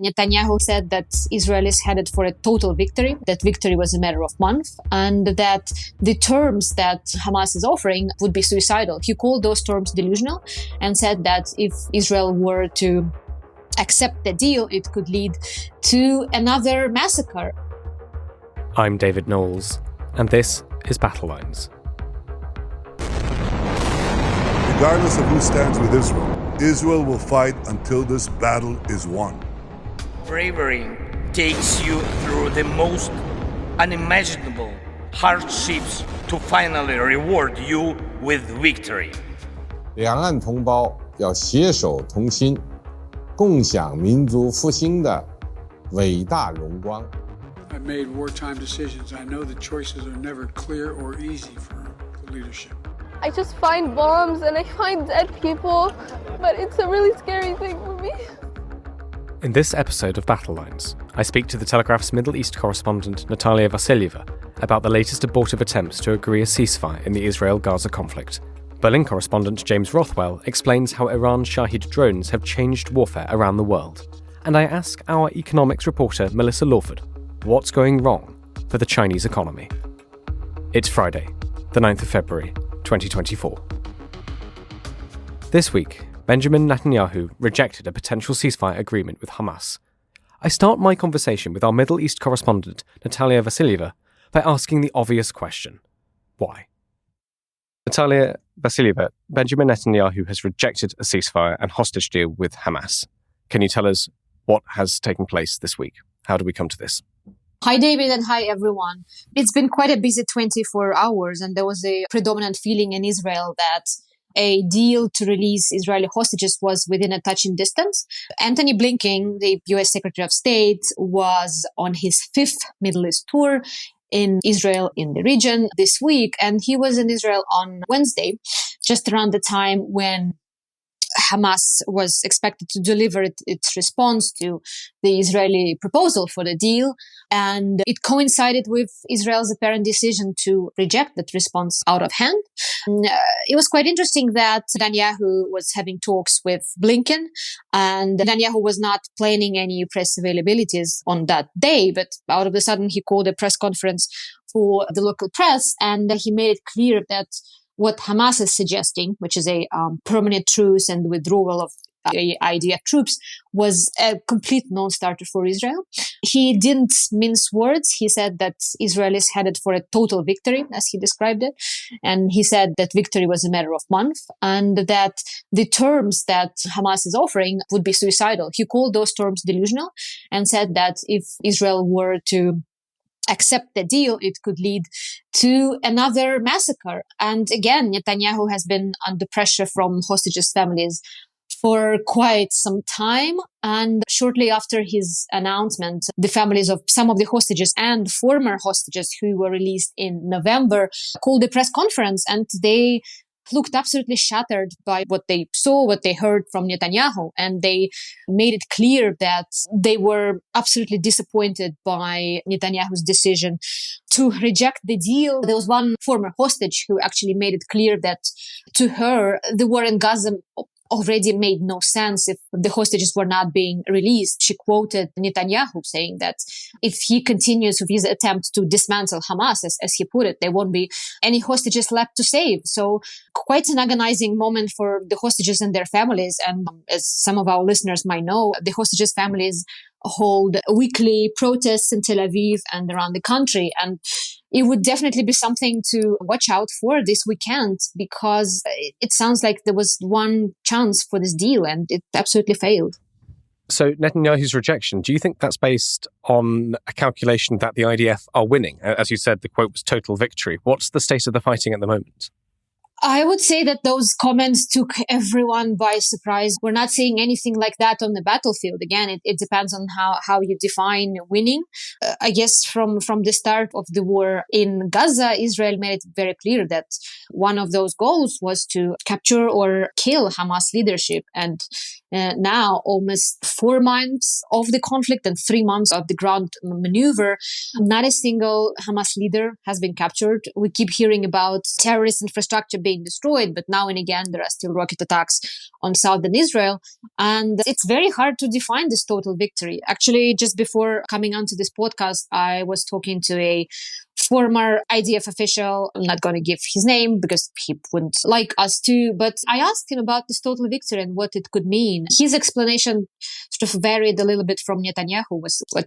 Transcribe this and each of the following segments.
Netanyahu said that Israel is headed for a total victory, that victory was a matter of months, and that the terms that Hamas is offering would be suicidal. He called those terms delusional and said that if Israel were to accept the deal, it could lead to another massacre. I'm David Knowles, and this is Battle Lines. Regardless of who stands with Israel, Israel will fight until this battle is won. Bravery takes you through the most unimaginable hardships to finally reward you with victory. 两岸同胞要携手同心，共享民族复兴的伟大荣光。 I've made wartime decisions. I know the choices are never clear or easy for the leadership. I just find bombs and I find dead people, but it's a really scary thing for me. In this episode of Battle Lines, I speak to the Telegraph's Middle East correspondent Natalia Vasilyeva about the latest abortive attempts to agree a ceasefire in the Israel-Gaza conflict. Berlin Correspondent James Rothwell explains how Iran's Shahid drones have changed warfare around the world. And I ask our economics reporter Melissa Lawford what's going wrong for the Chinese economy. It's Friday, the 9th of February, 2024. This week, Benjamin Netanyahu rejected a potential ceasefire agreement with Hamas. I start my conversation with our Middle East correspondent Natalia Vasilyeva by asking the obvious question: why? Natalia Vasilyeva, Benjamin Netanyahu has rejected a ceasefire and hostage deal with Hamas. Can you tell us what has taken place this week? How do we come to this? Hi, David, and hi, everyone. It's been quite a busy 24 hours, and there was a predominant feeling in Israel that a deal to release Israeli hostages was within a touching distance. Antony Blinken, the US Secretary of State, was on his 5th Middle East tour in Israel, in the region this week, and he was in Israel on Wednesday, just around the time when Hamas was expected to deliver its response to the Israeli proposal for the deal. And it coincided with Israel's apparent decision to reject that response out of hand. It was quite interesting that Netanyahu was having talks with Blinken, and Netanyahu was not planning any press availabilities on that day, but out of a sudden he called a press conference for the local press, and he made it clear that what Hamas is suggesting, which is a permanent truce and withdrawal of IDF troops, was a complete non-starter for Israel. He didn't mince words. He said that Israel is headed for a total victory, as he described it. And he said that victory was a matter of months, and that the terms that Hamas is offering would be suicidal. He called those terms delusional and said that if Israel were to accept the deal, it could lead to another massacre. And again, Netanyahu has been under pressure from hostages' families for quite some time. And shortly after his announcement, the families of some of the hostages and former hostages who were released in November called a press conference, and they looked absolutely shattered by what they saw, what they heard from Netanyahu. And they made it clear that they were absolutely disappointed by Netanyahu's decision to reject the deal. There was one former hostage who actually made it clear that to her, the war in Gaza already made no sense if the hostages were not being released. She quoted Netanyahu saying that if he continues with his attempt to dismantle Hamas, as he put it, there won't be any hostages left to save. So quite an agonizing moment for the hostages and their families. And as some of our listeners might know, the hostages' families hold weekly protests in Tel Aviv and around the country. And it would definitely be something to watch out for this weekend, because it sounds like there was one chance for this deal and it absolutely failed. So Netanyahu's rejection, do you think that's based on a calculation that the IDF are winning? As you said, the quote was total victory. What's the state of the fighting at the moment? I would say that those comments took everyone by surprise. We're not seeing anything like that on the battlefield. Again, it depends on how you define winning. I guess from the start of the war in Gaza, Israel made it very clear that one of those goals was to capture or kill Hamas leadership. And now, almost 4 months of the conflict and 3 months of the ground maneuver, not a single Hamas leader has been captured. We keep hearing about terrorist infrastructure being being destroyed, but now and again there are still rocket attacks on southern Israel. And it's very hard to define this total victory. Actually, just before coming onto this podcast, I was talking to a former IDF official. I'm not going to give his name because he wouldn't like us to, but I asked him about this total victory and what it could mean. His explanation sort of varied a little bit from what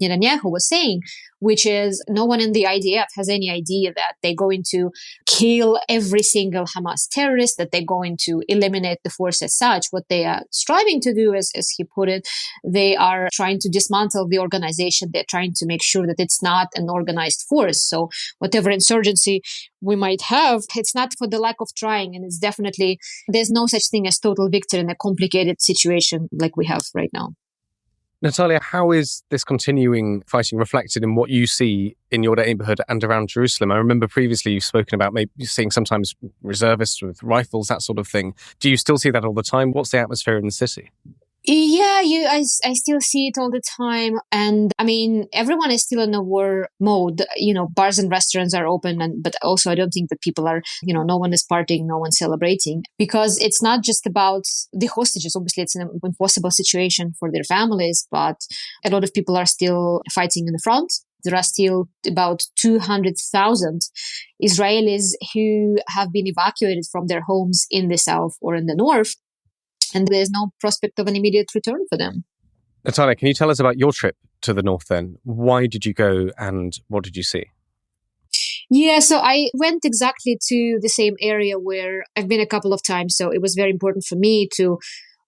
Netanyahu was saying, which is no one in the IDF has any idea that they're going to kill every single Hamas terrorist, that they're going to eliminate the force as such. What they are striving to do, as he put it, they are trying to dismantle the organization. They're trying to make sure that it's not an organized force. So whatever insurgency we might have, it's not for the lack of trying. And it's definitely, there's no such thing as total victory in a complicated situation like we have right now. Nataliya, how is this continuing fighting reflected in what you see in your neighborhood and around Jerusalem? I remember previously you've spoken about maybe seeing sometimes reservists with rifles, that sort of thing. Do you still see that all the time? What's the atmosphere in the city? Yeah, I still see it all the time. And I mean, everyone is still in a war mode. Bars and restaurants are open. But also I don't think that people are, no one is partying, no one's celebrating, because it's not just about the hostages. Obviously, it's an impossible situation for their families, but a lot of people are still fighting in the front. There are still about 200,000 Israelis who have been evacuated from their homes in the south or in the north. And there's no prospect of an immediate return for them. Nataliya, can you tell us about your trip to the north then? Why did you go and what did you see? Yeah, so I went exactly to the same area where I've been a couple of times. So it was very important for me to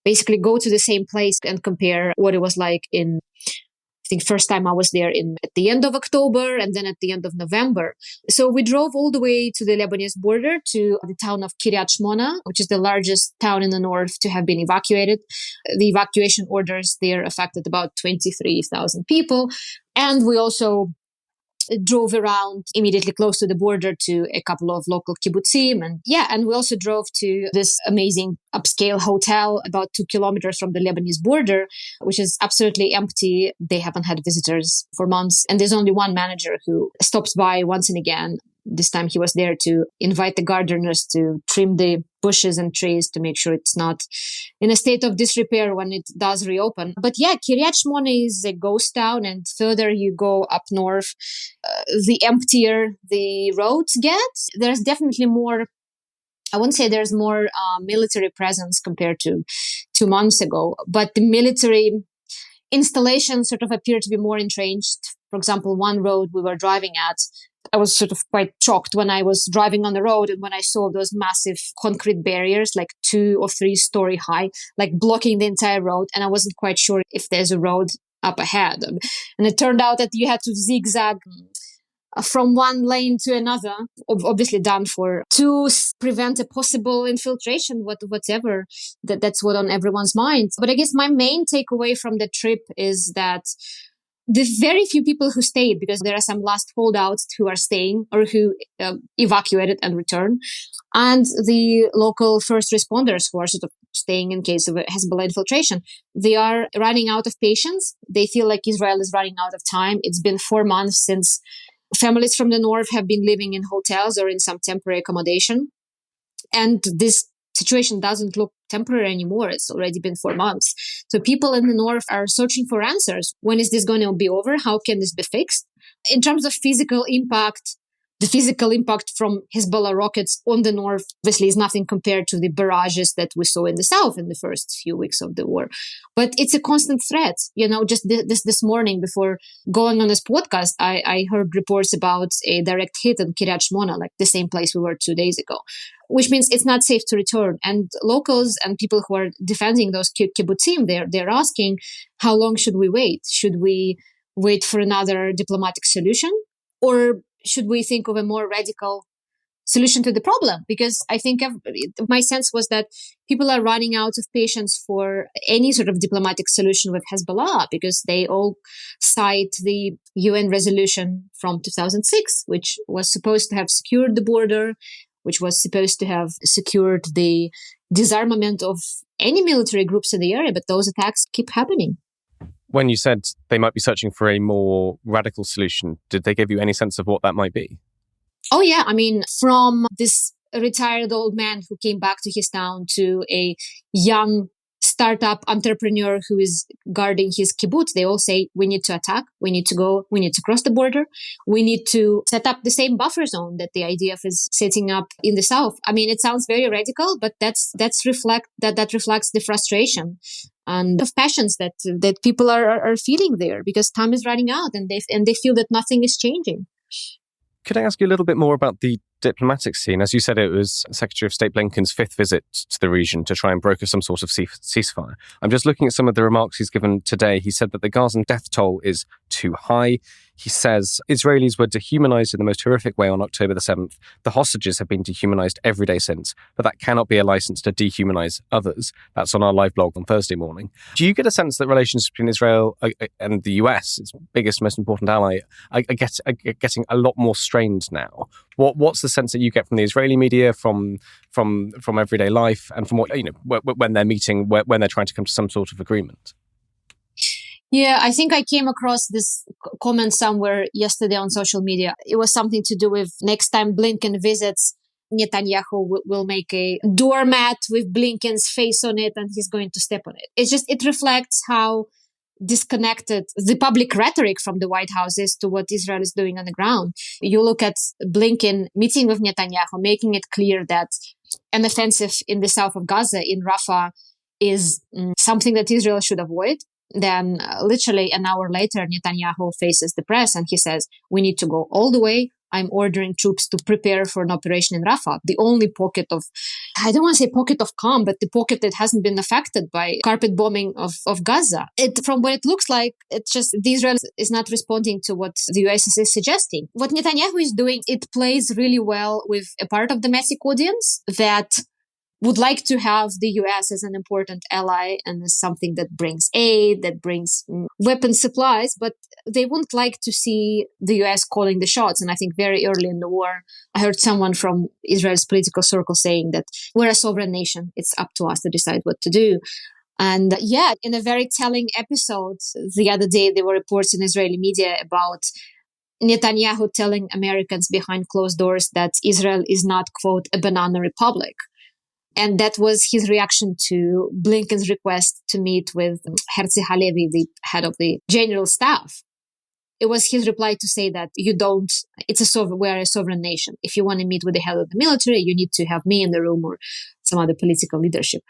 basically go to the same place and compare what it was like in, I think first time I was there at the end of October and then at the end of November. So we drove all the way to the Lebanese border to the town of Kiryat Shmona, which is the largest town in the north to have been evacuated. The evacuation orders there affected about 23,000 people. And we also drove around immediately close to the border to a couple of local kibbutzim. And we also drove to this amazing upscale hotel about 2 kilometers from the Lebanese border, which is absolutely empty. They haven't had visitors for months. And there's only one manager who stops by once and again. This time he was there to invite the gardeners to trim the bushes and trees to make sure it's not in a state of disrepair when it does reopen. But yeah, Kiryat Shmona is a ghost town, and further you go up north, the emptier the roads get. There's definitely more, I wouldn't say there's more military presence compared to 2 months ago, but the military installations sort of appear to be more entrenched. For example, one road we were driving at, I was sort of quite shocked when I was driving on the road and when I saw those massive concrete barriers, like 2 or 3 story high, like blocking the entire road. And I wasn't quite sure if there's a road up ahead. And it turned out that you had to zigzag from one lane to another, obviously done to prevent a possible infiltration, whatever. That's what on everyone's mind. But I guess my main takeaway from the trip is that the very few people who stayed, because there are some last holdouts who are staying or who evacuated and returned, and the local first responders who are sort of staying in case of a Hezbollah infiltration, they are running out of patience. They feel like Israel is running out of time. It's been 4 months since families from the north have been living in hotels or in some temporary accommodation. And this situation doesn't look temporary anymore. It's already been 4 months. So people in the north are searching for answers. When is this going to be over? How can this be fixed? In terms of physical impact, the physical impact from Hezbollah rockets on the north obviously is nothing compared to the barrages that we saw in the south in the first few weeks of the war. But it's a constant threat. Just this morning before going on this podcast, I heard reports about a direct hit in Kiryat Shmona, like the same place we were 2 days ago, which means it's not safe to return. And locals and people who are defending those kibbutzim, they're asking, how long should we wait? Should we wait for another diplomatic solution? Or should we think of a more radical solution to the problem? Because I think my sense was that people are running out of patience for any sort of diplomatic solution with Hezbollah, because they all cite the UN resolution from 2006, which was supposed to have secured the border, which was supposed to have secured the disarmament of any military groups in the area. But those attacks keep happening. When you said they might be searching for a more radical solution, did they give you any sense of what that might be? Oh, yeah. I mean, from this a retired old man who came back to his town to a young startup entrepreneur who is guarding his kibbutz, they all say, we need to attack, we need to go, we need to cross the border, we need to set up the same buffer zone that the IDF is setting up in the south. I mean, it sounds very radical, but that reflects the frustration and of passions that people are feeling there, because time is running out and they feel that nothing is changing. Could I ask you a little bit more about the diplomatic scene? As you said, it was Secretary of State Blinken's fifth visit to the region to try and broker some sort of ceasefire. I'm just looking at some of the remarks he's given today. He said that the Gazan death toll is too high. He says Israelis were dehumanized in the most horrific way on October the 7th. The hostages have been dehumanized every day since, but that cannot be a license to dehumanize others. That's on our live blog on Thursday morning. Do you get a sense that relations between Israel and the US, its biggest, most important ally, are getting a lot more strained now? What's the sense that you get from the Israeli media, from everyday life, and from when they're meeting, when they're trying to come to some sort of agreement? Yeah, I think I came across this comment somewhere yesterday on social media. It was something to do with next time Blinken visits, Netanyahu will make a doormat with Blinken's face on it and he's going to step on it. It reflects how disconnected the public rhetoric from the White House is to what Israel is doing on the ground. You look at Blinken meeting with Netanyahu, making it clear that an offensive in the south of Gaza, in Rafah, is something that Israel should avoid. Then literally an hour later, Netanyahu faces the press and he says, we need to go all the way. I'm ordering troops to prepare for an operation in Rafah, the only pocket of, I don't want to say pocket of calm, but the pocket that hasn't been affected by carpet bombing of Gaza. From what it looks like, it's just Israel is not responding to what the US is suggesting. What Netanyahu is doing, it plays really well with a part of the domestic audience that would like to have the US as an important ally and as something that brings aid, that brings weapon supplies, but they wouldn't like to see the US calling the shots. And I think very early in the war, I heard someone from Israel's political circle saying that we're a sovereign nation. It's up to us to decide what to do. And in a very telling episode the other day, there were reports in Israeli media about Netanyahu telling Americans behind closed doors that Israel is not, quote, a banana republic. And that was his reaction to Blinken's request to meet with Herzi Halevi, the head of the general staff. It was his reply to say that we're a sovereign nation. If you want to meet with the head of the military, you need to have me in the room or some other political leadership.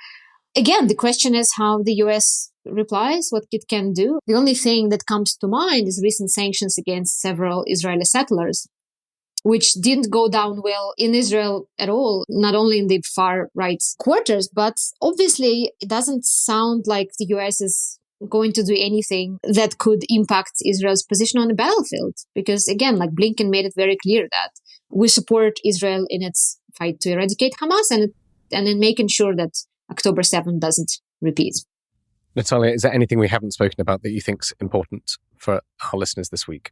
Again, the question is how the US replies, what it can do. The only thing that comes to mind is recent sanctions against several Israeli settlers, which didn't go down well in Israel at all, not only in the far right quarters, but obviously it doesn't sound like the US is going to do anything that could impact Israel's position on the battlefield. Because again, like Blinken made it very clear that we support Israel in its fight to eradicate Hamas and in making sure that October 7th doesn't repeat. Nataliya, is there anything we haven't spoken about that you think's important for our listeners this week?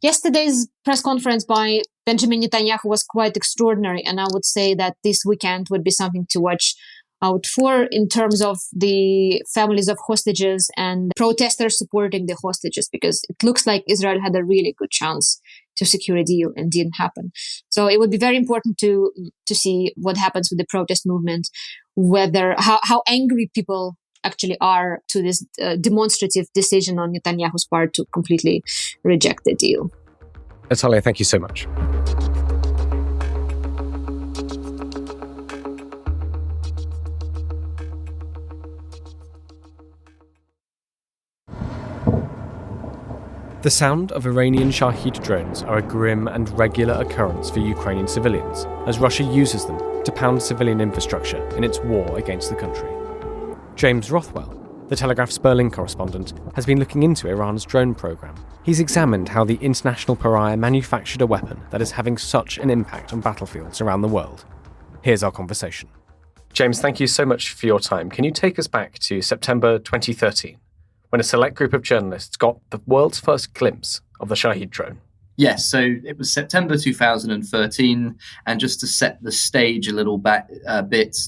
Yesterday's press conference by Benjamin Netanyahu was quite extraordinary, and I would say that this weekend would be something to watch out for in terms of the families of hostages and protesters supporting the hostages, because it looks like Israel had a really good chance to secure a deal and didn't happen. So it would be very important to see what happens with the protest movement, how angry people actually are to this demonstrative decision on Netanyahu's part to completely reject the deal. Nataliya, thank you so much. The sound of Iranian Shahed drones are a grim and regular occurrence for Ukrainian civilians, as Russia uses them to pound civilian infrastructure in its war against the country. James Rothwell, the Telegraph's Berlin correspondent, has been looking into Iran's drone program. He's examined how the international pariah manufactured a weapon that is having such an impact on battlefields around the world. Here's our conversation. James, thank you so much for your time. Can you take us back to September 2013, when a select group of journalists got the world's first glimpse of the Shahed drone? Yes, so it was September 2013, and just to set the stage a little bit,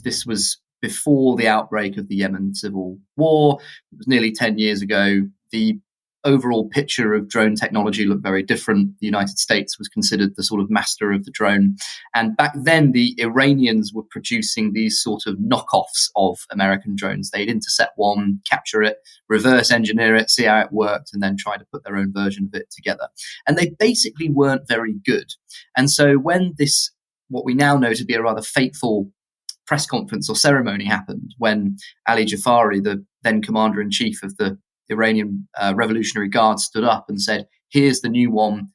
this was before the outbreak of the Yemen civil war. It was nearly 10 years ago. The overall picture of drone technology looked very different. The United States was considered the sort of master of the drone. And back then, the Iranians were producing these sort of knockoffs of American drones. They'd intercept one, capture it, reverse engineer it, see how it worked, and then try to put their own version of it together. And they basically weren't very good. And so when this, what we now know to be a rather fateful press conference or ceremony happened, when Ali Jafari, the then commander-in-chief of the Iranian Revolutionary Guard, stood up and said, here's the new one.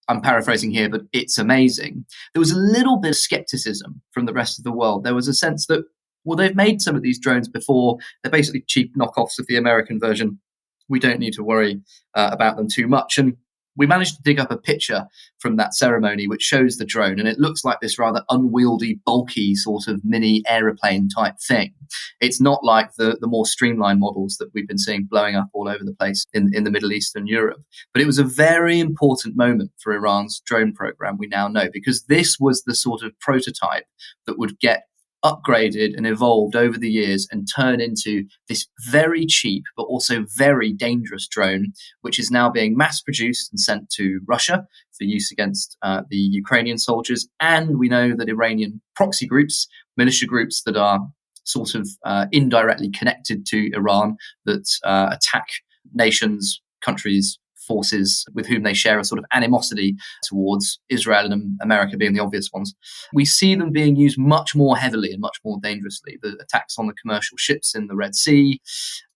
I'm paraphrasing here, but it's amazing. There was a little bit of skepticism from the rest of the world. There was a sense that, well, they've made some of these drones before. They're basically cheap knockoffs of the American version. We don't need to worry about them too much. And we managed to dig up a picture from that ceremony which shows the drone, and it looks like this rather unwieldy, bulky sort of mini aeroplane type thing. It's not like the more streamlined models that we've been seeing blowing up all over the place in the Middle East and Europe. But it was a very important moment for Iran's drone program, we now know, because this was the sort of prototype that would get upgraded and evolved over the years and turn into this very cheap but also very dangerous drone, which is now being mass produced and sent to Russia for use against the Ukrainian soldiers. And we know that Iranian proxy groups, militia groups that are sort of indirectly connected to Iran, that attack nations, countries, forces with whom they share a sort of animosity towards Israel and America being the obvious ones. We see them being used much more heavily and much more dangerously. The attacks on the commercial ships in the Red Sea,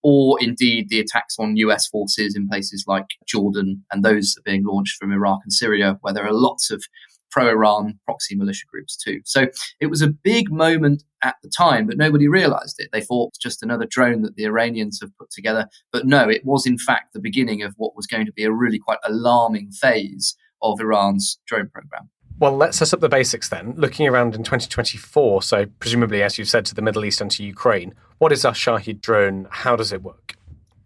or indeed the attacks on US forces in places like Jordan, and those are being launched from Iraq and Syria, where there are lots of pro-Iran proxy militia groups too. So it was a big moment at the time, but nobody realized it. They thought it's just another drone that the Iranians have put together. But no, it was in fact the beginning of what was going to be a really quite alarming phase of Iran's drone program. Well, let's set up the basics then. Looking around in 2024, so presumably, as you've said, to the Middle East and to Ukraine, what is our Shahed drone? How does it work?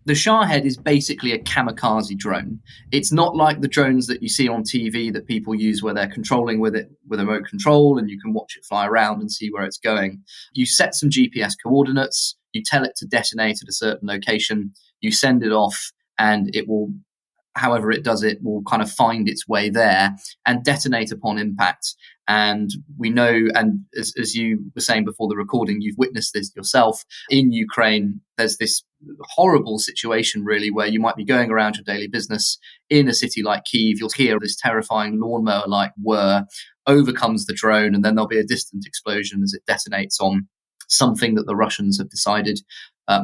The Shahed is basically a kamikaze drone. It's not like the drones that you see on TV that people use where they're controlling with it with a remote control and you can watch it fly around and see where it's going. You set some GPS coordinates, you tell it to detonate at a certain location, you send it off, and it will, however it does it, will kind of find its way there and detonate upon impact. And we know, and as you were saying before the recording, you've witnessed this yourself in Ukraine. There's this horrible situation, really, where you might be going around your daily business in a city like Kyiv. You'll hear this terrifying lawnmower-like whir, overcomes the drone, and then there'll be a distant explosion as it detonates on something that the Russians have decided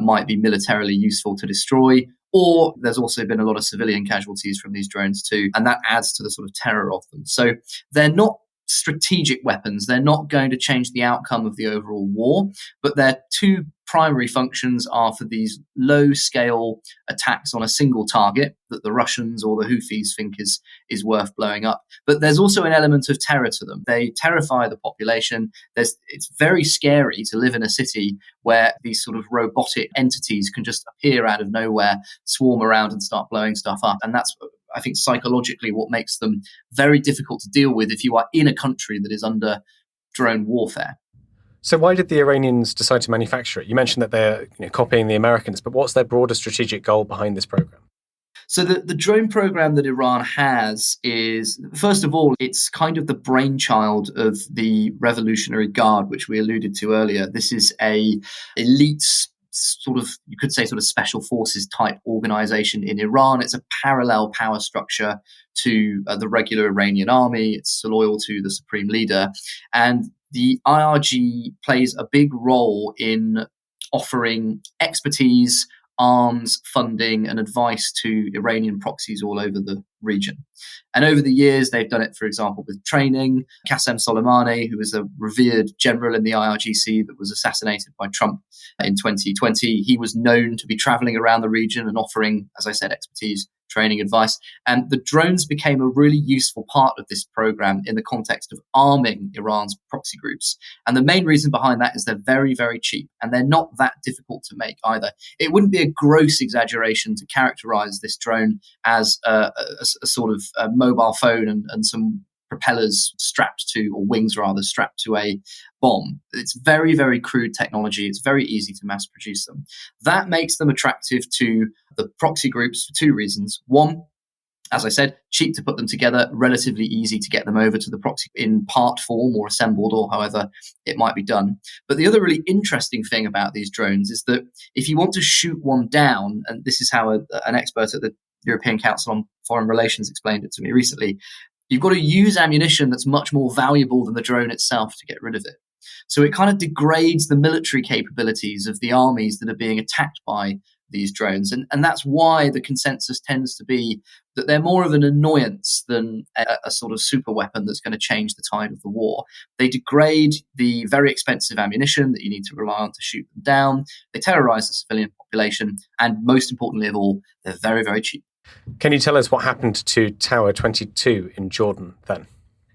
might be militarily useful to destroy. Or there's also been a lot of civilian casualties from these drones too, and that adds to the sort of terror of them. So they're not strategic weapons. They're not going to change the outcome of the overall war, but their two primary functions are for these low-scale attacks on a single target that the Russians or the Houthis think is worth blowing up. But there's also an element of terror to them. They terrify the population. It's very scary to live in a city where these sort of robotic entities can just appear out of nowhere, swarm around and start blowing stuff up. And that's, I think, psychologically what makes them very difficult to deal with if you are in a country that is under drone warfare. So why did the Iranians decide to manufacture it? You mentioned that they're copying the Americans, but what's their broader strategic goal behind this program? So the drone program that Iran has is, first of all, it's kind of the brainchild of the Revolutionary Guard, which we alluded to earlier. This is a elite sort of, you could say, sort of special forces type organization in Iran. It's a parallel power structure to the regular Iranian army. It's loyal to the supreme leader. And the IRG plays a big role in offering expertise, arms, funding, and advice to Iranian proxies all over the region. And over the years, they've done it, for example, with training. Qasem Soleimani, who was a revered general in the IRGC that was assassinated by Trump in 2020, he was known to be traveling around the region and offering, as I said, expertise, training, advice. And the drones became a really useful part of this program in the context of arming Iran's proxy groups. And the main reason behind that is they're very, very cheap, and they're not that difficult to make either. It wouldn't be a gross exaggeration to characterize this drone as a sort of a mobile phone and some propellers strapped to, or wings rather, strapped to a bomb. It's very, very crude technology. It's very easy to mass produce them. That makes them attractive to the proxy groups for two reasons. One, as I said, cheap to put them together, relatively easy to get them over to the proxy in part form or assembled or however it might be done. But the other really interesting thing about these drones is that if you want to shoot one down, and this is how an expert at the European Council on Foreign Relations explained it to me recently, you've got to use ammunition that's much more valuable than the drone itself to get rid of it. So it kind of degrades the military capabilities of the armies that are being attacked by these drones. And that's why the consensus tends to be that they're more of an annoyance than a sort of super weapon that's going to change the tide of the war. They degrade the very expensive ammunition that you need to rely on to shoot them down. They terrorize the civilian population. And most importantly of all, they're very, very cheap. Can you tell us what happened to Tower 22 in Jordan then?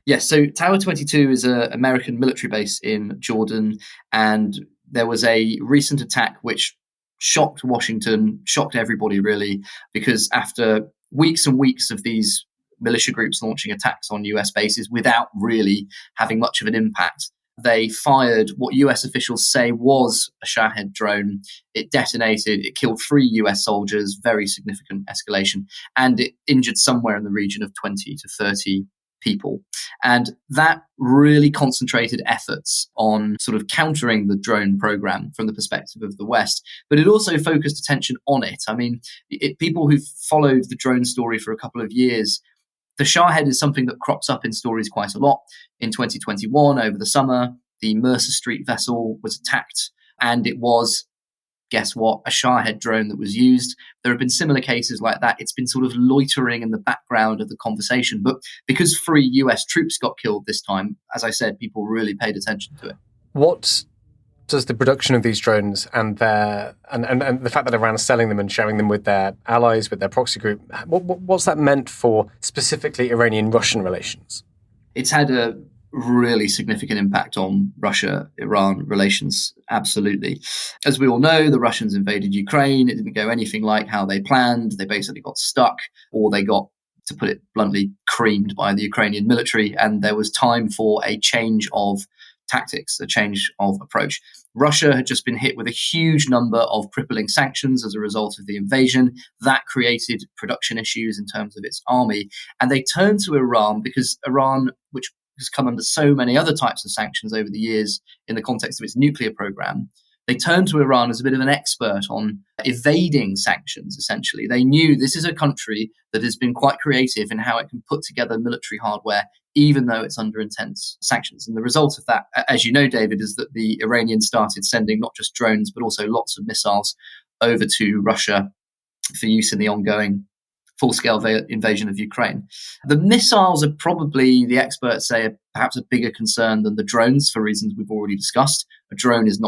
Yes, so Tower 22 is an American military base in Jordan, and there was a recent attack which shocked Washington, shocked everybody really, because after weeks and weeks of these militia groups launching attacks on US bases without really having much of an impact, they fired what US officials say was a Shahed drone. It detonated, it killed 3 US soldiers, very significant escalation, and it injured somewhere in the region of 20 to 30 people. And that really concentrated efforts on sort of countering the drone program from the perspective of the West, but it also focused attention on it. I mean, people who've followed the drone story for a couple of years, the Shahed is something that crops up in stories quite a lot. In 2021, over the summer, the Mercer Street vessel was attacked, and it was, guess what, a Shahed drone that was used. There have been similar cases like that. It's been sort of loitering in the background of the conversation. But because 3 US troops got killed this time, as I said, people really paid attention to it. What does the production of these drones and the fact that Iran is selling them and sharing them with their allies, with their proxy group, what's that meant for specifically Iranian-Russian relations? It's had a really significant impact on Russia-Iran relations, absolutely. As we all know, the Russians invaded Ukraine. It didn't go anything like how they planned. They basically got stuck, or they got, to put it bluntly, creamed by the Ukrainian military, and there was time for a change of tactics, a change of approach. Russia had just been hit with a huge number of crippling sanctions as a result of the invasion. That created production issues in terms of its army. And they turned to Iran because Iran, which has come under so many other types of sanctions over the years in the context of its nuclear program, they turned to Iran as a bit of an expert on evading sanctions, essentially. They knew this is a country that has been quite creative in how it can put together military hardware, even though it's under intense sanctions. And the result of that, as you know, David, is that the Iranians started sending not just drones, but also lots of missiles over to Russia for use in the ongoing full-scale invasion of Ukraine. The missiles are probably, the experts say, perhaps a bigger concern than the drones for reasons we've already discussed. A drone is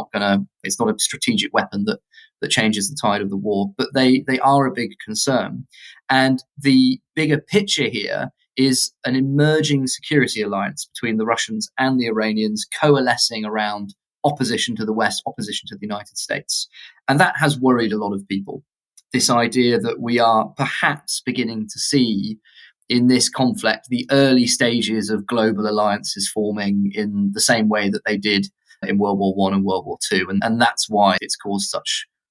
it's not a strategic weapon that changes the tide of the war, but they are a big concern. And the bigger picture here is an emerging security alliance between the Russians and the Iranians coalescing around opposition to the West, opposition to the United States. And that has worried a lot of people. This idea that we are perhaps beginning to see in this conflict the early stages of global alliances forming in the same way that they did in World War I and World War II. And that's why it's caused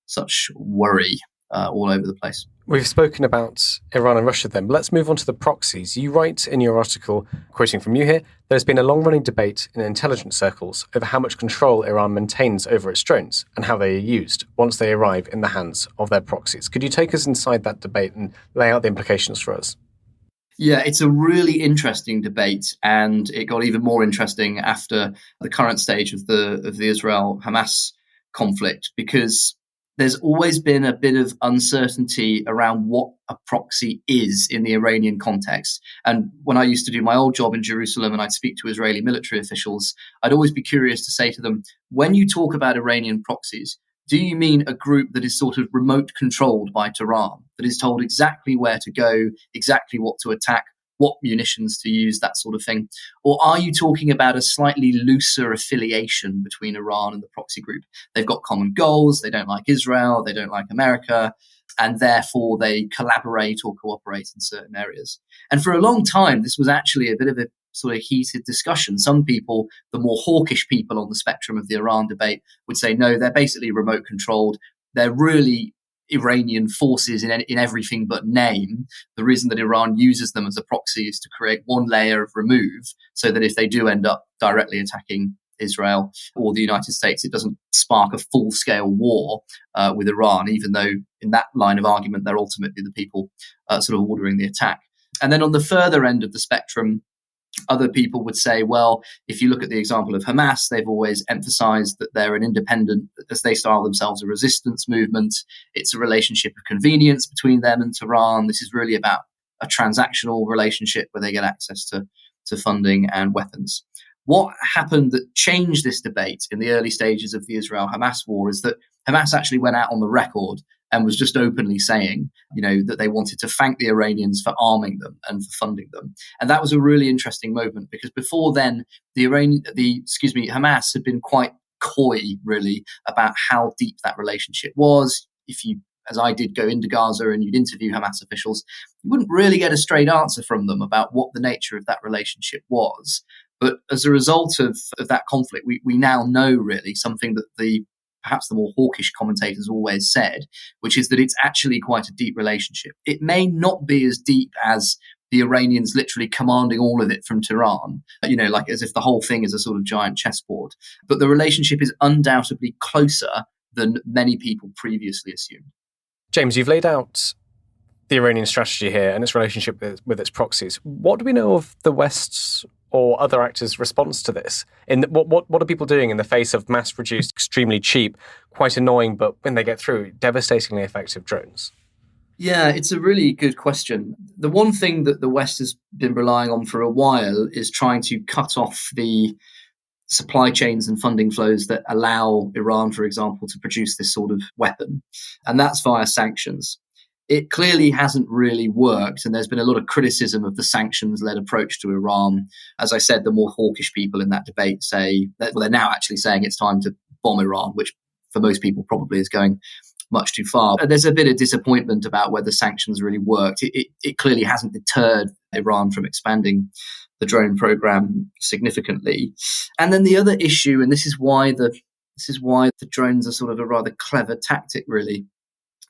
such worry all over the place. We've spoken about Iran and Russia then, but let's move on to the proxies. You write in your article, quoting from you here, there's been a long-running debate in intelligence circles over how much control Iran maintains over its drones and how they are used once they arrive in the hands of their proxies. Could you take us inside that debate and lay out the implications for us? Yeah, it's a really interesting debate, and it got even more interesting after the current stage of the Israel-Hamas conflict, because there's always been a bit of uncertainty around what a proxy is in the Iranian context. And when I used to do my old job in Jerusalem and I'd speak to Israeli military officials, I'd always be curious to say to them, when you talk about Iranian proxies, do you mean a group that is sort of remote controlled by Tehran, that is told exactly where to go, exactly what to attack, what munitions to use, that sort of thing? Or are you talking about a slightly looser affiliation between Iran and the proxy group? They've got common goals, they don't like Israel, they don't like America, and therefore they collaborate or cooperate in certain areas. And for a long time, this was actually a bit of a sort of heated discussion. Some people, the more hawkish people on the spectrum of the Iran debate, would say, no, they're basically remote controlled. They're really Iranian forces in everything but name. The reason that Iran uses them as a proxy is to create one layer of remove, so that if they do end up directly attacking Israel or the United States, it doesn't spark a full-scale war with Iran, even though in that line of argument, they're ultimately the people sort of ordering the attack. And then on the further end of the spectrum, other people would say, well, if you look at the example of Hamas, they've always emphasized that they're an independent, as they style themselves, a resistance movement. It's a relationship of convenience between them and Tehran. This is really about a transactional relationship where they get access to funding and weapons. What happened that changed this debate in the early stages of the Israel-Hamas war is that Hamas actually went out on the record and was just openly saying, that they wanted to thank the Iranians for arming them and for funding them. And that was a really interesting moment, because before then, Hamas had been quite coy, really, about how deep that relationship was. If you, as I did, go into Gaza and you'd interview Hamas officials, you wouldn't really get a straight answer from them about what the nature of that relationship was. But as a result of that conflict, we now know really something that perhaps the more hawkish commentators always said, which is that it's actually quite a deep relationship. It may not be as deep as the Iranians literally commanding all of it from Tehran, like as if the whole thing is a sort of giant chessboard. But the relationship is undoubtedly closer than many people previously assumed. James, you've laid out the Iranian strategy here and its relationship with its proxies. What do we know of the West's or other actors' response to this? What are people doing in the face of mass-produced, extremely cheap, quite annoying, but when they get through, devastatingly effective drones? Yeah, it's a really good question. The one thing that the West has been relying on for a while is trying to cut off the supply chains and funding flows that allow Iran, for example, to produce this sort of weapon. And that's via sanctions. It clearly hasn't really worked, and there's been a lot of criticism of the sanctions-led approach to Iran. As I said, the more hawkish people in that debate say, they're now actually saying it's time to bomb Iran, which for most people probably is going much too far. There's a bit of disappointment about whether sanctions really worked. It clearly hasn't deterred Iran from expanding the drone program significantly. And then the other issue, and this is why the drones are sort of a rather clever tactic, really.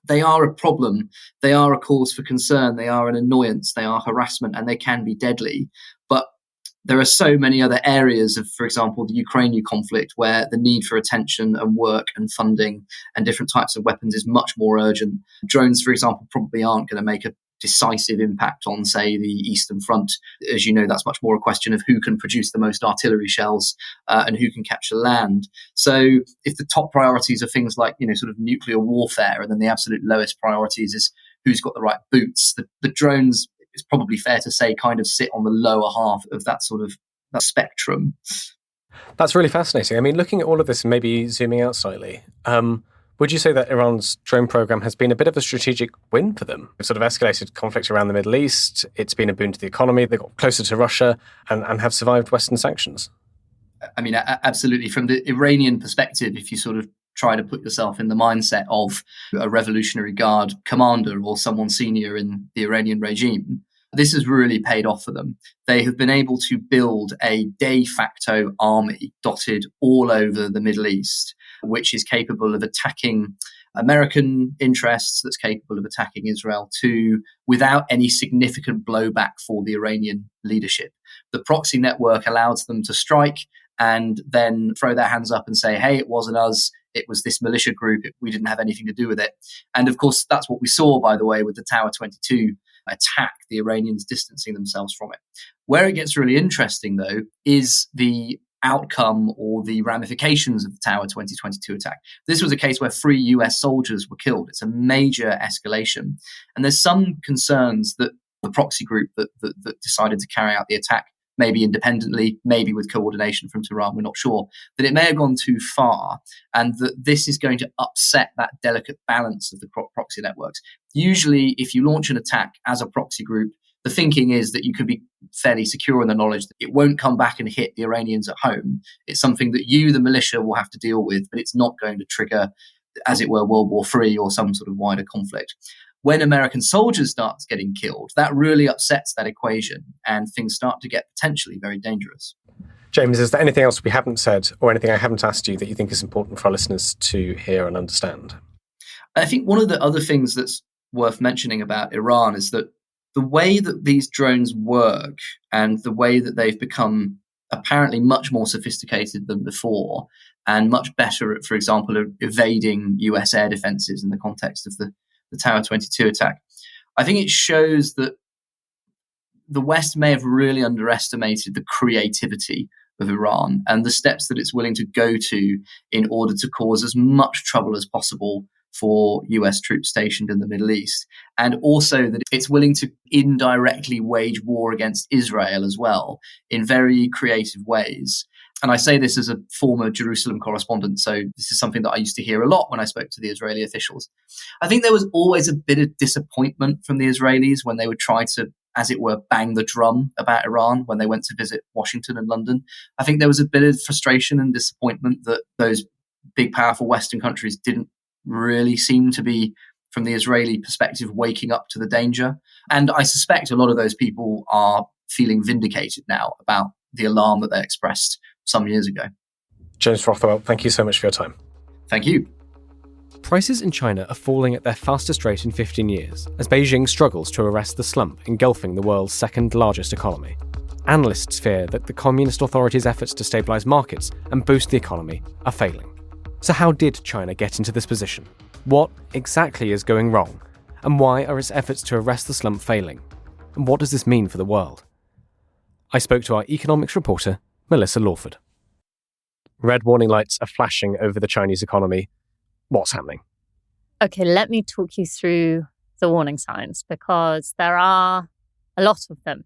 They are a problem. They are a cause for concern. They are an annoyance. They are harassment, and they can be deadly. But there are so many other areas of, for example, the Ukrainian conflict, where the need for attention and work and funding and different types of weapons is much more urgent. Drones, for example, probably aren't going to make a decisive impact on, say, the Eastern Front. As you know, that's much more a question of who can produce the most artillery shells and who can capture land. So if the top priorities are things like, sort of nuclear warfare, and then the absolute lowest priorities is who's got the right boots, the drones, it's probably fair to say, kind of sit on the lower half of that spectrum. That's really fascinating. I mean, looking at all of this and maybe zooming out slightly, would you say that Iran's drone program has been a bit of a strategic win for them? They've sort of escalated conflict around the Middle East. It's been a boon to the economy. They got closer to Russia and have survived Western sanctions. I mean, absolutely. From the Iranian perspective, if you sort of try to put yourself in the mindset of a Revolutionary Guard commander or someone senior in the Iranian regime, this has really paid off for them. They have been able to build a de facto army dotted all over the Middle East, which is capable of attacking American interests, that's capable of attacking Israel too, without any significant blowback for the Iranian leadership. The proxy network allows them to strike and then throw their hands up and say, hey, it wasn't us, it was this militia group, we didn't have anything to do with it. And of course, that's what we saw, by the way, with the Tower 22 attack, the Iranians distancing themselves from it. Where it gets really interesting, though, is the outcome or the ramifications of the Tower 2022 attack. This was a case where 3 US soldiers were killed. It's a major escalation. And there's some concerns that the proxy group that decided to carry out the attack, maybe independently, maybe with coordination from Tehran, we're not sure, that it may have gone too far and that this is going to upset that delicate balance of the proxy networks. Usually, if you launch an attack as a proxy group, the thinking is that you can be fairly secure in the knowledge that it won't come back and hit the Iranians at home. It's something that you, the militia, will have to deal with, but it's not going to trigger, as it were, World War III or some sort of wider conflict. When American soldiers start getting killed, that really upsets that equation and things start to get potentially very dangerous. James, is there anything else we haven't said or anything I haven't asked you that you think is important for our listeners to hear and understand? I think one of the other things that's worth mentioning about Iran is that the way that these drones work and the way that they've become apparently much more sophisticated than before and much better at, for example, evading US air defenses in the context of the Tower 22 attack, I think it shows that the West may have really underestimated the creativity of Iran and the steps that it's willing to go to in order to cause as much trouble as possible for US troops stationed in the Middle East, and also that it's willing to indirectly wage war against Israel as well in very creative ways. And I say this as a former Jerusalem correspondent, so this is something that I used to hear a lot when I spoke to the Israeli officials. I think there was always a bit of disappointment from the Israelis when they would try to, as it were, bang the drum about Iran when they went to visit Washington and London. I think there was a bit of frustration and disappointment that those big, powerful Western countries didn't really seem to be, from the Israeli perspective, waking up to the danger. And I suspect a lot of those people are feeling vindicated now about the alarm that they expressed some years ago. James Rothwell, thank you so much for your time. Thank you. Prices in China are falling at their fastest rate in 15 years as Beijing struggles to arrest the slump engulfing the world's second largest economy. Analysts fear that the Communist authorities' efforts to stabilise markets and boost the economy are failing. So how did China get into this position? What exactly is going wrong? And why are its efforts to arrest the slump failing? And what does this mean for the world? I spoke to our economics reporter, Melissa Lawford. Red warning lights are flashing over the Chinese economy. What's happening? Okay, let me talk you through the warning signs because there are a lot of them.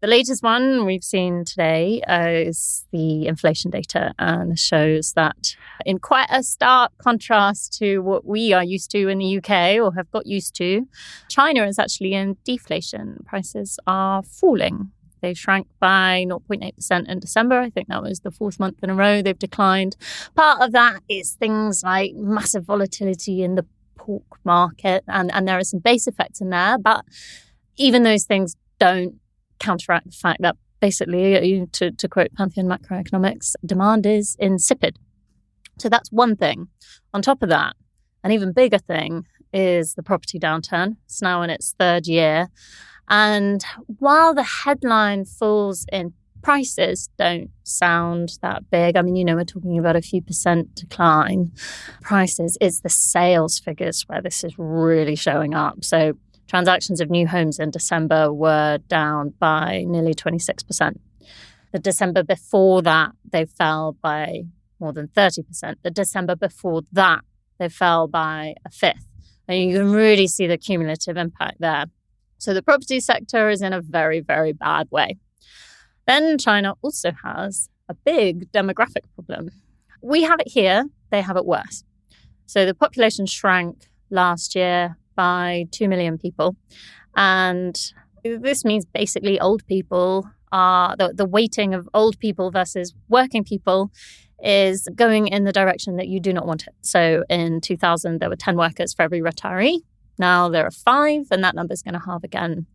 The latest one we've seen today is the inflation data and shows that in quite a stark contrast to what we are used to in the UK or have got used to, China is actually in deflation. Prices are falling. They shrank by 0.8% in December. I think that was the fourth month in a row they've declined. Part of that is things like massive volatility in the pork market, and there are some base effects in there. But even those things don't counteract the fact that basically, to quote Pantheon Macroeconomics, demand is insipid. So that's one thing. On top of that, an even bigger thing is the property downturn. It's now in its third year. And while the headline falls in prices don't sound that big, I mean, we're talking about a few percent decline. Prices, it's the sales figures where this is really showing up. So transactions of new homes in December were down by nearly 26%. The December before that, they fell by more than 30%. The December before that, they fell by a fifth. And you can really see the cumulative impact there. So the property sector is in a very, very bad way. Then China also has a big demographic problem. We have it here, they have it worse. So the population shrank last year by 2 million people. And this means basically old people are, the weighting of old people versus working people is going in the direction that you do not want it. So in 2000, there were 10 workers for every retiree. Now there are 5, and that number is going to halve again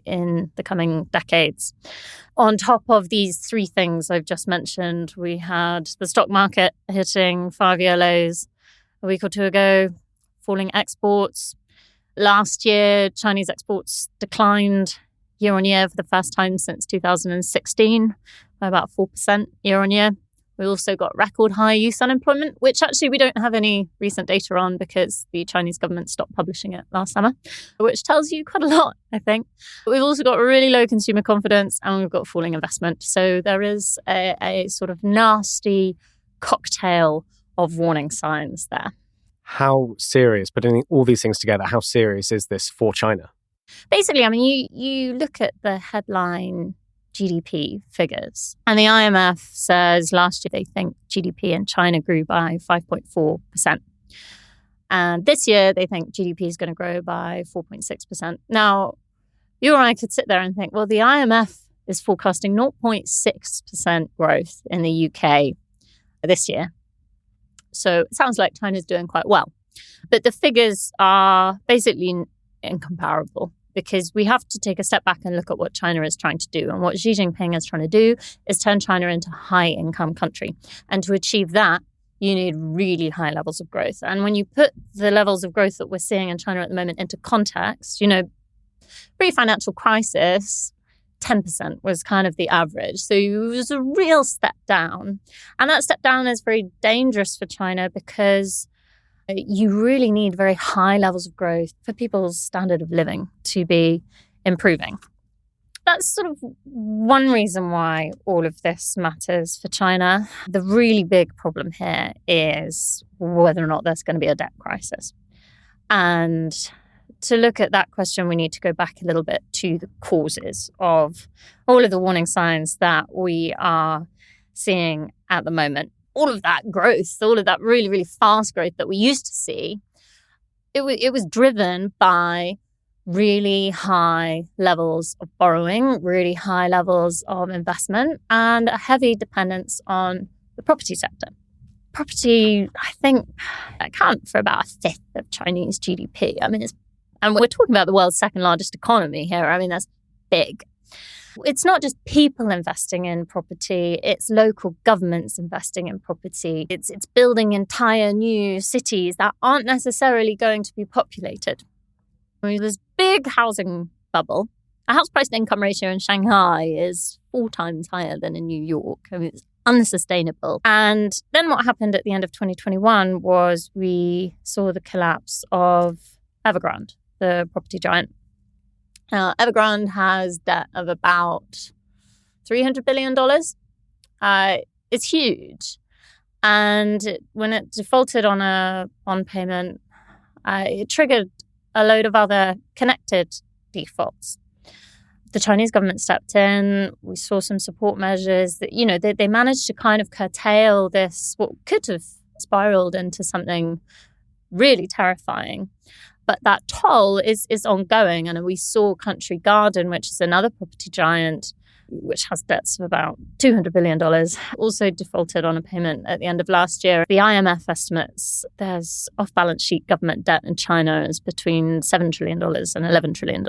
in the coming decades. On top of these 3 things I've just mentioned, we had the stock market hitting 5-year lows a week or two ago, falling exports. Last year, Chinese exports declined year on year for the first time since 2016 by about 4% year on year. We also got record high youth unemployment, which actually we don't have any recent data on because the Chinese government stopped publishing it last summer, which tells you quite a lot, I think. We've also got really low consumer confidence and we've got falling investment. So there is a sort of nasty cocktail of warning signs there. How serious, putting all these things together, how serious is this for China? Basically, I mean, you look at the headline GDP figures. And the IMF says last year they think GDP in China grew by 5.4%. And this year they think GDP is going to grow by 4.6%. Now, you or I could sit there and think, well, the IMF is forecasting 0.6% growth in the UK this year. So it sounds like China's doing quite well. But the figures are basically incomparable, because we have to take a step back and look at what China is trying to do. And what Xi Jinping is trying to do is turn China into a high-income country. And to achieve that, you need really high levels of growth. And when you put the levels of growth that we're seeing in China at the moment into context, pre-financial crisis, 10% was kind of the average. So it was a real step down. And that step down is very dangerous for China because you really need very high levels of growth for people's standard of living to be improving. That's sort of one reason why all of this matters for China. The really big problem here is whether or not there's going to be a debt crisis. And to look at that question, we need to go back a little bit to the causes of all of the warning signs that we are seeing at the moment. All of that growth, all of that really, really fast growth that we used to see, it was driven by really high levels of borrowing, really high levels of investment, and a heavy dependence on the property sector. Property, I think, accounts for about a fifth of Chinese GDP. And we're talking about the world's second largest economy here. That's big. It's not just people investing in property, it's local governments investing in property. It's building entire new cities that aren't necessarily going to be populated. This big housing bubble. A house price to income ratio in Shanghai is 4 times higher than in New York. It's unsustainable. And then what happened at the end of 2021 was we saw the collapse of Evergrande, the property giant. Evergrande has debt of about $300 billion. It's huge. And when it defaulted on payment, it triggered a load of other connected defaults. The Chinese government stepped in. We saw some support measures that, they managed to kind of curtail this, what could have spiraled into something really terrifying. But that toll is ongoing. And we saw Country Garden, which is another property giant, which has debts of about $200 billion, also defaulted on a payment at the end of last year. The IMF estimates there's off-balance sheet government debt in China is between $7 trillion and $11 trillion.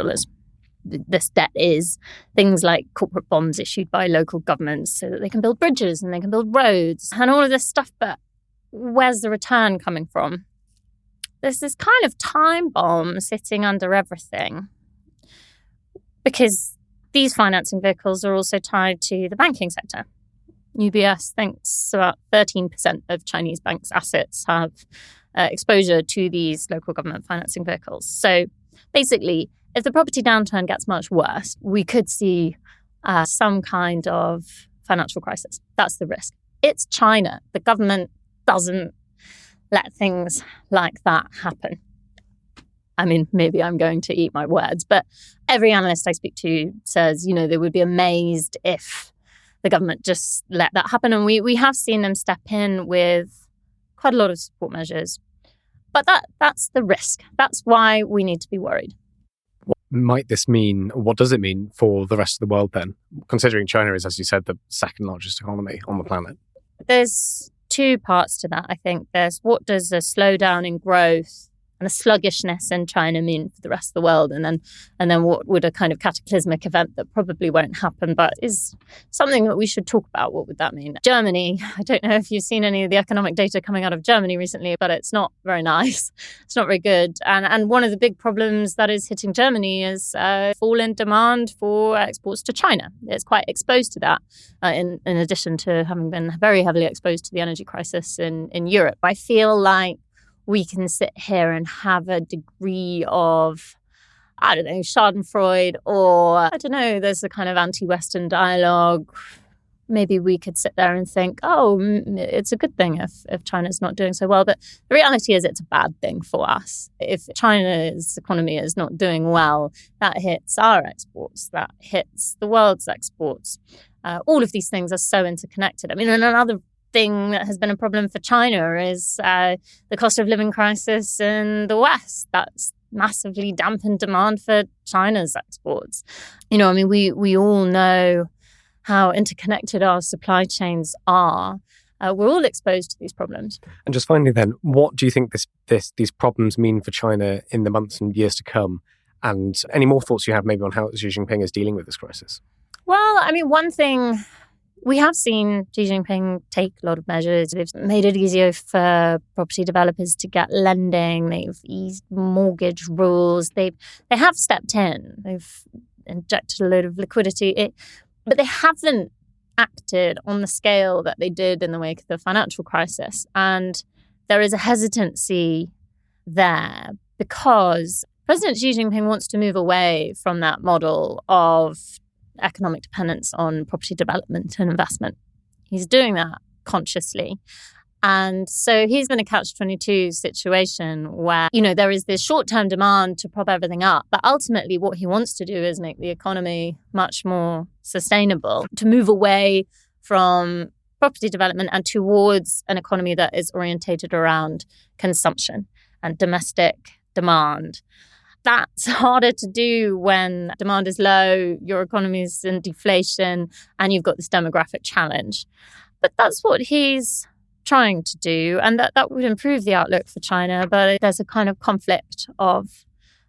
This debt is things like corporate bonds issued by local governments so that they can build bridges and they can build roads and all of this stuff. But where's the return coming from? There's this kind of time bomb sitting under everything because these financing vehicles are also tied to the banking sector. UBS thinks about 13% of Chinese banks' assets have exposure to these local government financing vehicles. So basically, if the property downturn gets much worse, we could see some kind of financial crisis. That's the risk. It's China. The government doesn't let things like that happen. Maybe I'm going to eat my words, but every analyst I speak to says, they would be amazed if the government just let that happen. And we have seen them step in with quite a lot of support measures. But that's the risk. That's why we need to be worried. What might this mean? What does it mean for the rest of the world then? Considering China is, as you said, the second largest economy on the planet. There's 2 parts to that, I think. There's what does a slowdown in growth and a sluggishness in China mean for the rest of the world? And then what would a kind of cataclysmic event that probably won't happen, but is something that we should talk about? What would that mean? Germany, I don't know if you've seen any of the economic data coming out of Germany recently, but it's not very nice. It's not very good. And one of the big problems that is hitting Germany is fall in demand for exports to China. It's quite exposed to that, in addition to having been very heavily exposed to the energy crisis in Europe. I feel like we can sit here and have a degree of, Schadenfreude, or, there's a kind of anti-Western dialogue. Maybe we could sit there and think, it's a good thing if China's not doing so well. But the reality is it's a bad thing for us. If China's economy is not doing well, that hits our exports, that hits the world's exports. All of these things are so interconnected. And another thing that has been a problem for China is the cost of living crisis in the West. That's massively dampened demand for China's exports. We all know how interconnected our supply chains are. We're all exposed to these problems. And just finally then, what do you think these problems mean for China in the months and years to come? And any more thoughts you have maybe on how Xi Jinping is dealing with this crisis? Well, I mean, one thing, we have seen Xi Jinping take a lot of measures. They've made it easier for property developers to get lending. They've eased mortgage rules. They have stepped in. They've injected a load of liquidity. But they haven't acted on the scale that they did in the wake of the financial crisis. And there is a hesitancy there because President Xi Jinping wants to move away from that model of economic dependence on property development and investment. He's doing that consciously. And so he's in a catch-22 situation where, there is this short-term demand to prop everything up. But ultimately, what he wants to do is make the economy much more sustainable, to move away from property development and towards an economy that is orientated around consumption and domestic demand. That's harder to do when demand is low, your economy is in deflation, and you've got this demographic challenge. But that's what he's trying to do, and that would improve the outlook for China. But there's a kind of conflict of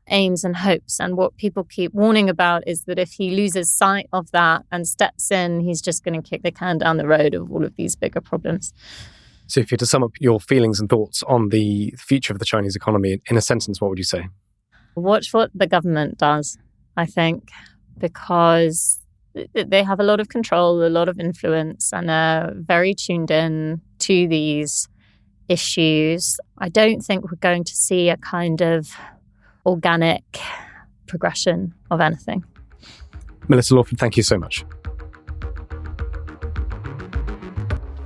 aims and hopes. And what people keep warning about is that if he loses sight of that and steps in, he's just going to kick the can down the road of all of these bigger problems. So if you had to sum up your feelings and thoughts on the future of the Chinese economy in a sentence, what would you say? Watch what the government does, I think, because they have a lot of control, a lot of influence, and are very tuned in to these issues. I don't think we're going to see a kind of organic progression of anything. Melissa Lawford, thank you so much.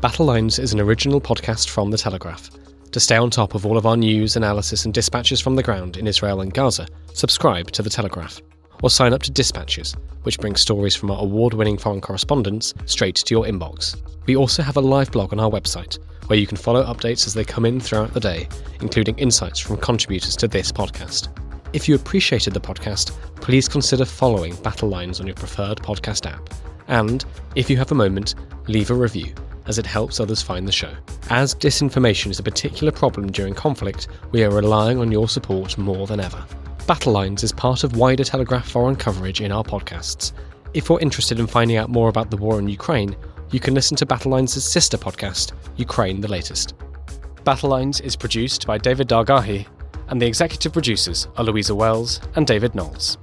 Battle Lines is an original podcast from The Telegraph. To stay on top of all of our news, analysis and dispatches from the ground in Israel and Gaza, subscribe to The Telegraph or sign up to Dispatches, which brings stories from our award-winning foreign correspondents straight to your inbox. We also have a live blog on our website, where you can follow updates as they come in throughout the day, including insights from contributors to this podcast. If you appreciated the podcast, please consider following Battle Lines on your preferred podcast app. And, if you have a moment, leave a review, as it helps others find the show. As disinformation is a particular problem during conflict, we are relying on your support more than ever. Battle Lines is part of wider Telegraph foreign coverage in our podcasts. If you're interested in finding out more about the war in Ukraine, you can listen to Battle Lines' sister podcast, Ukraine the Latest. Battle Lines is produced by David Dargahi, and the executive producers are Louisa Wells and David Knowles.